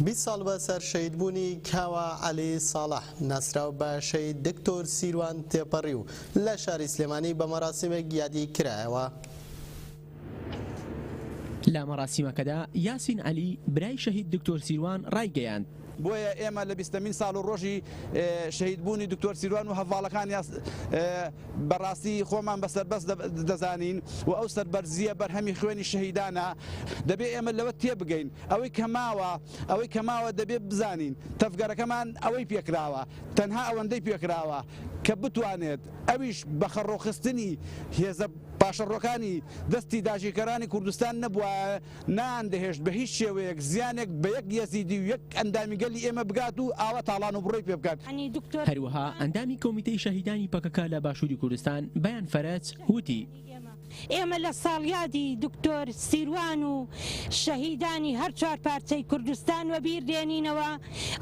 20 ساڵ بەسەر شەیدبوونی کاوە عەلی ساڵح ناسراو بە شەید دکتۆر سیروان تێپەڕی و لە شاری سلێمانی بە مەراسیمێک یادی کرایەوە. لە مەراسیمەکەدا یاسین عەلی برای شەهید دکتۆر سیروان ڕایگەیاند. بۆیە ئێمە لە 20مین ساڵ و ڕۆژی شەهیدبوونی دکتۆر سیروان و هەڤاڵەکانی بەڕاستی خۆمان بەسەربەست دەزانین و ئەو سەربەرزیە بەرهەمی خوێنی شەهیدانە دەبێت ئێمە لەوە تێبگەین. ئەوەی کەماوە دەبێت بزانین تەفگەرەکەمان ئەوەی پێکراوە، تەنها ئەوەندەی پێکراوە کە بتوانێت ئەویش بە خەڕۆخستنی هێزە پاشەڕۆکانی دەستی داژیکەرانی کوردستان نەبووە ناندەهێشت بە هیچ شێوەیەک زیانێک بە یەک یەزیدی و یەک ئەندامی گەلی ئێمە بگات و ئاوە تاڵان و بڕۆی پێ بکات. هەروەها ئەندامی کۆمیتەی شەهیدانی پەکەکە لە باشووری کوردستان بەیان فەرەج وتی ئێمە لە ساڵیادی دکتۆر سیروان و شەهیدانی هەر چوار پارچەی کوردستان وە بیردێنینەوە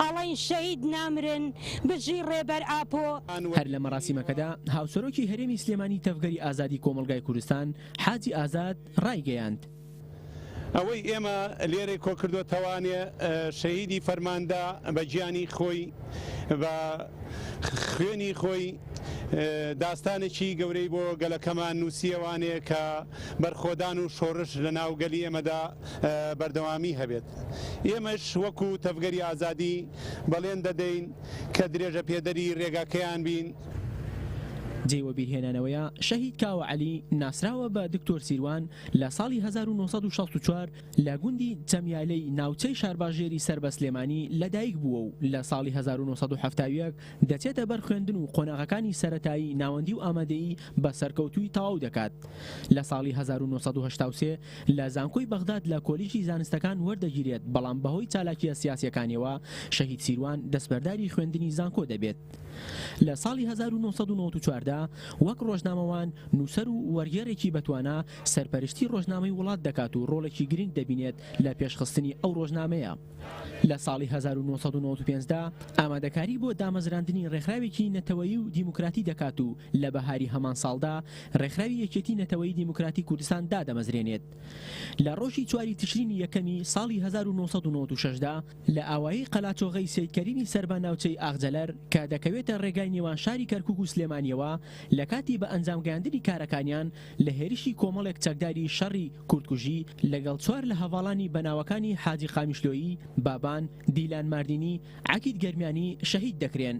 ئەڵێن شەهید نامرن بژی ڕێبەر ئاپۆ. هەر لە مەراسیمەکەدا هاوسەرۆکی هەرێمی سلێمانی تەفگەری ئازادی کۆمەلگای کوردستان حاجی ئازاد ڕایگەیاند. ئەوەی ئێمە لێرە کۆکردو توانێ شەهیدی فەرماندا بە گیانی خۆی بە خوێنی خۆی داستانێکی گەورەی بۆ گەلەکەمان نووسیەوانێ کە بەرخۆدان و شۆڕش لە ناوگەلی ئێمەدا بەردەوامی هەبێت. ئێمەش وەکو تەفگەری ئازادی بەڵێن دەدەین کە درێژە پێدەری ڕێگاکەیان بین. جێوە بیرهێنانەوەیە شەهید کاوە عەلی ناسراوە بە دکتۆر سیروان لە ساڵی 1964 لە گوندی جەمیالەی ناوچەی شارباژێری سەر بە سلێمانی لەدایک بووە و لە ساڵی 1970 دەچێتە بەر خوێندن و قۆناغەکانی سەرەتایی ناوەندی و ئامادەیی بە سەرکەوتووی تەواو دەکات. لە ساڵی 1983 لە زانکۆی بەغداد لە کۆلیژی زانستەکان وەردەگیرێت، بەڵام بەهۆی چالاکیە سیاسیەکانیەوە شەهید سیروان دەستبەرداری خوێندنی زانکۆ دەبێت. لە ساڵی 1994 وەک ڕۆژنامەوان نووسەر و وەرگێڕێکی بەتوانە سەرپەرشتی ڕۆژنامەی وڵات دەکات و ڕۆڵێکی گرنگ دەبینێت لە پێشخستنی ئەو ڕۆژنامەیە. لە ساڵی 1995 ئامادەکاری بۆ دامەزراندنی ڕێکخراوێکی نەتەوەیی و دیموکراتی دەکات و لە بەهاری هەمان ساڵدا ڕێکخراوی یەکێتی نەتەوەیی دیموکراتی کوردستان دادەمەزرێنێت. لە ڕۆژی 4 تشرینی یەکەمی ساڵی 1996دا لە ئاوایی قەلاچۆغەی سەیدکەریمی سەربە ناوچەی ئاغجەلەر کە دەکەوێتە ڕێگای نێوان شاری کەرکووک و سلێمانیەوە لە کاتی بە ئەنجامگەیاندنی کارەکانیان لە هێرشی کۆمەڵێک چەکداری شەڕی کوردکوژی لەگەڵ چوار لە هەڤاڵانی بەناوەکانی حاجی قامیشلۆیی، بابان، دیلان ماردینی، عەکید گەرمیانی شەهید دەکرێن.